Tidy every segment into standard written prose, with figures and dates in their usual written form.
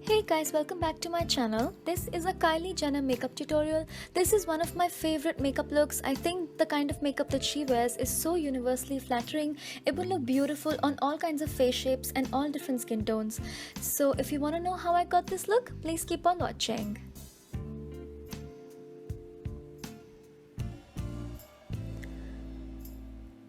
Hey guys, welcome back to my channel. This is a Kylie Jenner makeup tutorial. This is one of my favorite makeup looks. I think the kind of makeup that she wears is so universally flattering. It would look beautiful on all kinds of face shapes and all different skin tones. So if you want to know how I got this look, please keep on watching.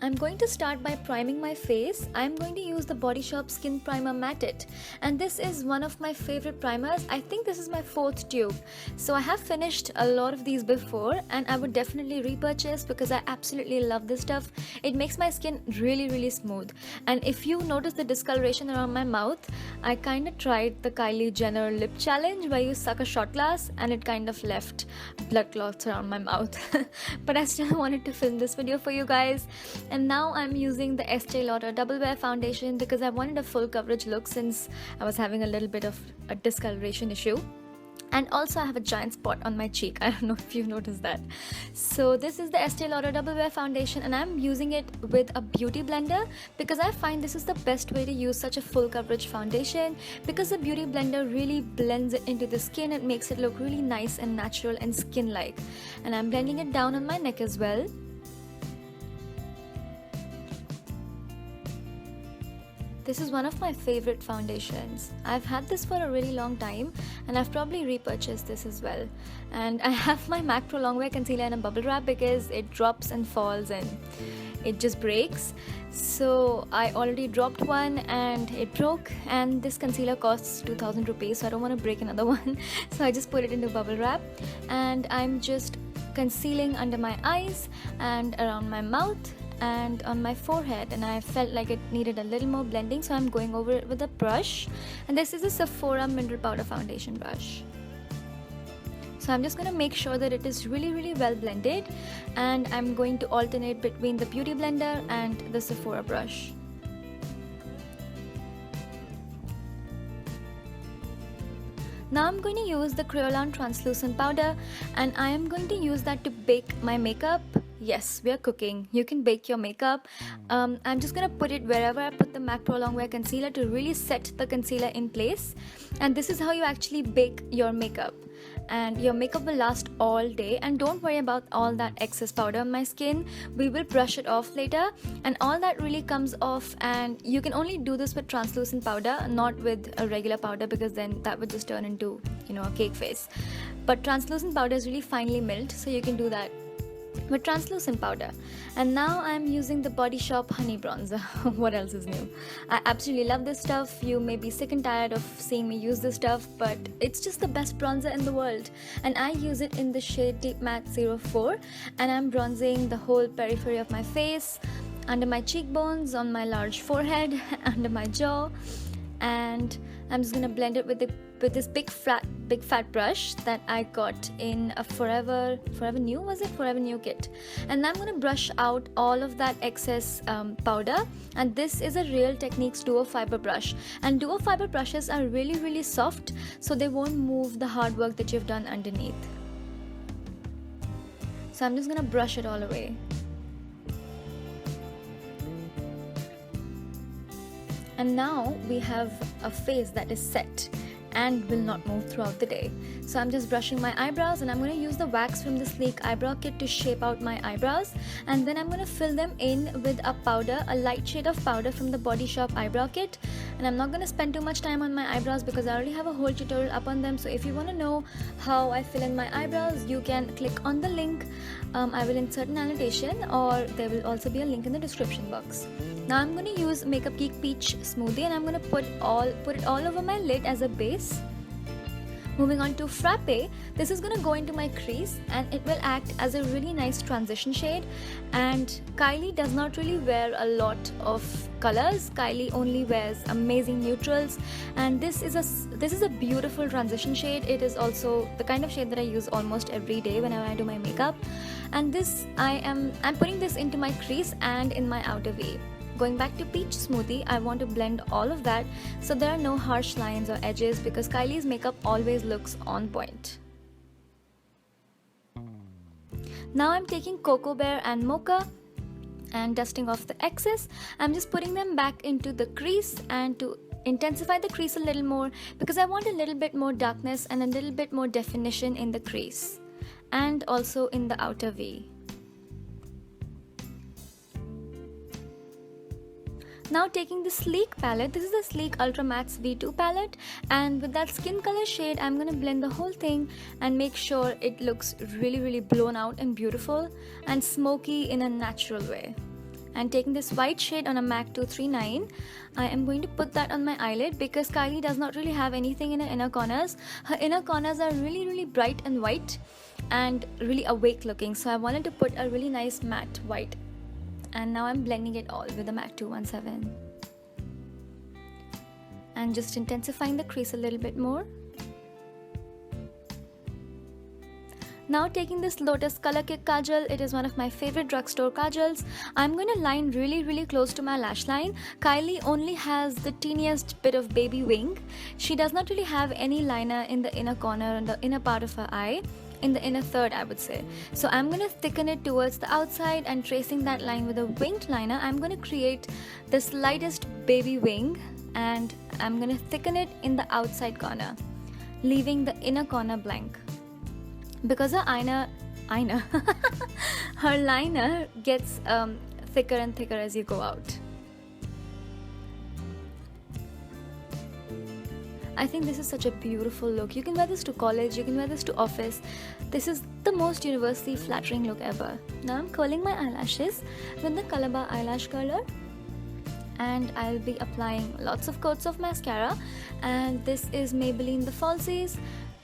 I'm going to start by priming my face. I'm going to use the Body Shop Skin Primer Matte It, and this is one of my favorite primers. I think this is my 4th tube. So I have finished a lot of these before and I would definitely repurchase because I absolutely love this stuff. It makes my skin really smooth. And if you notice the discoloration around my mouth, I kind of tried the Kylie Jenner lip challenge where you suck a shot glass and it kind of left blood clots around my mouth. But I still wanted to film this video for you guys. And now I'm using the Estee Lauder Double Wear Foundation because I wanted a full coverage look since I was having a little bit of a discoloration issue. And also I have a giant spot on my cheek. I don't know if you've noticed that. So this is the Estee Lauder Double Wear Foundation and I'm using it with a beauty blender because I find this is the best way to use such a full coverage foundation because the beauty blender really blends it into the skin. It makes it look really nice and natural and skin-like. And I'm blending it down on my neck as well. This is one of my favorite foundations. I've had this for a really long time and I've probably repurchased this as well. And I have my MAC Pro Longwear Concealer in a bubble wrap because it drops and falls and it just breaks. So I already dropped one and it broke, and this concealer costs 2000 rupees, so I don't want to break another one. So I just put it into bubble wrap and I'm just concealing under my eyes and around my mouth and on my forehead, and I felt like it needed a little more blending, so I'm going over it with a brush. And this is a Sephora Mineral Powder Foundation brush. So I'm just going to make sure that it is really well blended, and I'm going to alternate between the beauty blender and the Sephora brush. Now I'm going to use the Kryolan translucent powder, and I am going to use that to bake my makeup. Yes, we are cooking. You can bake your makeup. I'm just going to put it wherever I put the MAC Pro Longwear Concealer to really set the concealer in place. And this is how you actually bake your makeup. And your makeup will last all day. And don't worry about all that excess powder on my skin. We will brush it off later. And all that really comes off. And you can only do this with translucent powder, not with a regular powder, because then that would just turn into, a cake face. But translucent powder is really finely milled, so you can do that with translucent powder. And now I'm using the Body Shop Honey Bronzer. What else is new? I absolutely love this stuff. You may be sick and tired of seeing me use this stuff, but it's just the best bronzer in the world. And I use it in the shade Deep Matte 04, and I'm bronzing the whole periphery of my face, under my cheekbones, on my large forehead, under my jaw. And I'm just gonna blend it with this big fat brush that I got in a Forever New kit. And I'm gonna brush out all of that excess powder. And this is a Real Techniques Duo Fiber brush, and Duo Fiber brushes are really soft, so they won't move the hard work that you've done underneath. So I'm just gonna brush it all away. And now we have a face that is set and will not move throughout the day. So I'm just brushing my eyebrows, and I'm going to use the wax from the Sleek Eyebrow Kit to shape out my eyebrows. And then I'm going to fill them in with a powder, a light shade of powder from the Body Shop Eyebrow Kit. And I'm not going to spend too much time on my eyebrows because I already have a whole tutorial up on them. So if you want to know how I fill in my eyebrows, you can click on the link. I will insert an annotation, or there will also be a link in the description box. Now I'm going to use Makeup Geek Peach Smoothie, and I'm going to put it all over my lid as a base. Moving on to Frappe, this is going to go into my crease and it will act as a really nice transition shade. And Kylie does not really wear a lot of colors. Kylie only wears amazing neutrals, and this is a beautiful transition shade. It is also the kind of shade that I use almost every day whenever I do my makeup. And this I'm putting this into my crease and in my outer V. Going back to Peach Smoothie, I want to blend all of that so there are no harsh lines or edges because Kylie's makeup always looks on point. Now I'm taking Cocoa Bear and Mocha and dusting off the excess. I'm just putting them back into the crease and intensify the crease a little more because I want a little bit more darkness and a little bit more definition in the crease and also in the outer V. Now taking the Sleek palette, this is the Sleek Ultra Mattes V2 palette, and with that skin color shade I'm going to blend the whole thing and make sure it looks really blown out and beautiful and smoky in a natural way. And taking this white shade on a MAC 239, I am going to put that on my eyelid because Kylie does not really have anything in her inner corners. Her inner corners are really bright and white and really awake looking, so I wanted to put a really nice matte white. And now I'm blending it all with the MAC 217 and just intensifying the crease a little bit more. Now taking this Lotus Color Kick Kajal, it is one of my favorite drugstore kajals. I'm going to line really close to my lash line. Kylie only has the teeniest bit of baby wing. She does not really have any liner in the inner corner and the inner part of her eye. In the inner third, I would say. So I'm going to thicken it towards the outside and tracing that line with a winged liner, I'm going to create the slightest baby wing and I'm going to thicken it in the outside corner, leaving the inner corner blank. Because her her liner gets thicker and thicker as you go out. I think this is such a beautiful look. You can wear this to college, you can wear this to office. This is the most universally flattering look ever. Now I'm curling my eyelashes with the Colourbar eyelash curler and I'll be applying lots of coats of mascara, and this is Maybelline the Falsies,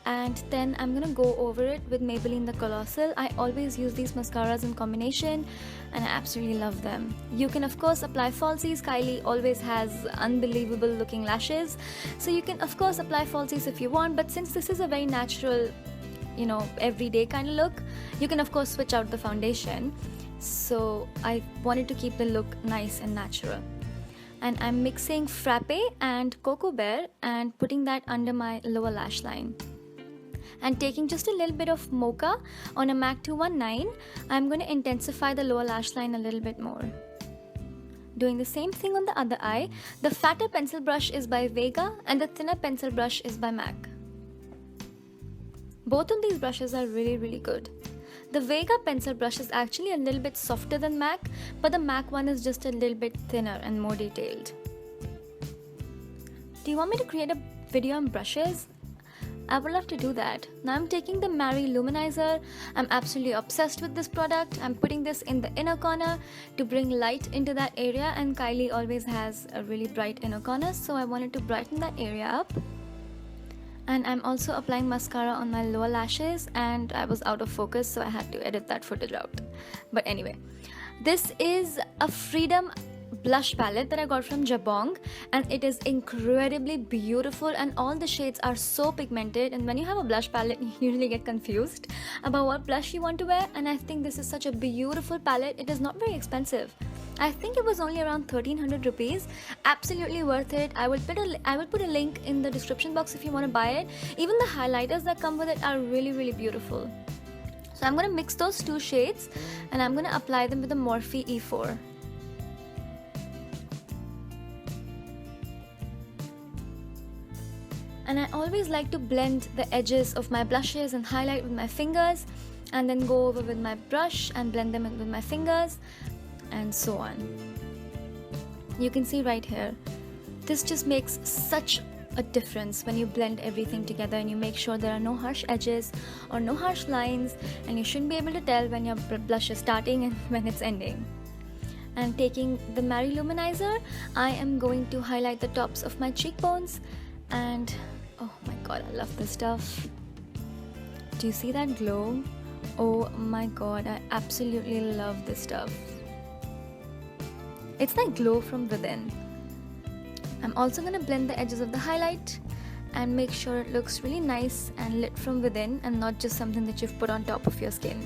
and then I'm gonna go over it with Maybelline the Colossal. I always use these mascaras in combination and I absolutely love them. You can of course apply falsies. Kylie always has unbelievable looking lashes, so you can of course apply falsies if you want, but since this is a very natural, you know, everyday kind of look, you can of course switch out the foundation. So I wanted to keep the look nice and natural. And I'm mixing Frappe and Cocoa Bear and putting that under my lower lash line. And taking just a little bit of Mocha on a MAC 219, I'm going to intensify the lower lash line a little bit more. Doing the same thing on the other eye. The fatter pencil brush is by Vega and the thinner pencil brush is by MAC. Both of these brushes are really good. The Vega pencil brush is actually a little bit softer than MAC, but the MAC one is just a little bit thinner and more detailed. Do you want me to create a video on brushes? I would love to do that. Now I'm taking the Mary Luminizer. I'm absolutely obsessed with this product. I'm putting this in the inner corner to bring light into that area, and Kylie always has a really bright inner corner, so I wanted to brighten that area up. And I'm also applying mascara on my lower lashes, and I was out of focus, so I had to edit that footage out. But anyway, this is a Freedom blush palette that I got from Jabong, and it is incredibly beautiful and all the shades are so pigmented, and when you have a blush palette you usually get confused about what blush you want to wear, and I think this is such a beautiful palette. It is not very expensive. I think it was only around 1300 rupees. Absolutely worth it. I will put a link in the description box if you want to buy it. Even the highlighters that come with it are really beautiful. So I'm going to mix those two shades and I'm going to apply them with the Morphe E4. And I always like to blend the edges of my blushes and highlight with my fingers, and then go over with my brush and blend them in with my fingers, and so on. You can see right here, this just makes such a difference when you blend everything together and you make sure there are no harsh edges or no harsh lines, and you shouldn't be able to tell when your blush is starting and when it's ending. And taking the Mary Luminizer, I am going to highlight the tops of my cheekbones, and oh my god, I love this stuff. Do you see that glow? Oh my god, I absolutely love this stuff. It's like glow from within. I'm also going to blend the edges of the highlight and make sure it looks really nice and lit from within and not just something that you've put on top of your skin.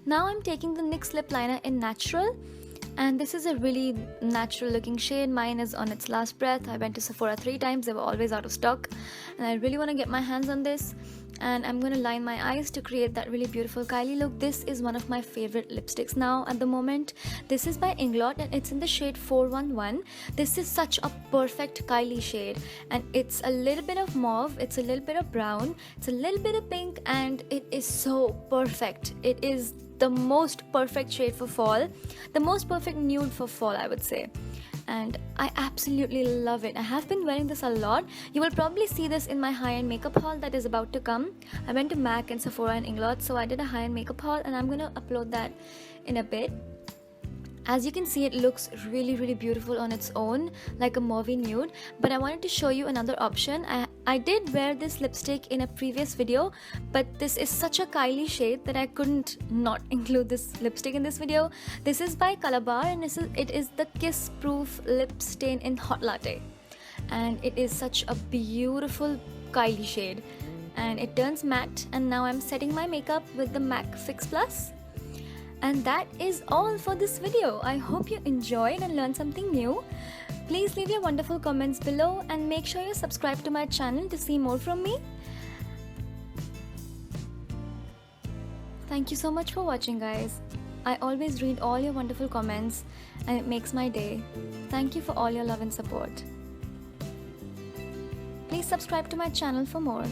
Now I'm taking the NYX lip liner in Natural, and this is a really natural looking shade. Mine is on its last breath. I went to Sephora 3 times, they were always out of stock, and I really want to get my hands on this. and I'm gonna line my eyes to create that really beautiful Kylie look. This is one of my favorite lipsticks now at the moment. This is by Inglot and it's in the shade 411. This is such a perfect Kylie shade, and it's a little bit of mauve, it's a little bit of brown, it's a little bit of pink, and it is so perfect. It is the most perfect shade for fall, the most perfect nude for fall, I would say. And I absolutely love it. I have been wearing this a lot. You will probably see this in my high-end makeup haul that is about to come. I went to MAC and Sephora and Inglot, so I did a high-end makeup haul, and I'm gonna upload that in a bit. As you can see, it looks really beautiful on its own, like a mauvey nude, but I wanted to show you another option. I did wear this lipstick in a previous video, but this is such a Kylie shade that I couldn't not include this lipstick in this video. This is by Calabar, and it is the Kiss Proof Lip Stain in Hot Latte, and it is such a beautiful Kylie shade, and it turns matte. And now I'm setting my makeup with the MAC Fix Plus. And that is all for this video. I hope you enjoyed and learned something new. Please leave your wonderful comments below and make sure you subscribe to my channel to see more from me. Thank you so much for watching, guys. I always read all your wonderful comments and it makes my day. Thank you for all your love and support. Please subscribe to my channel for more.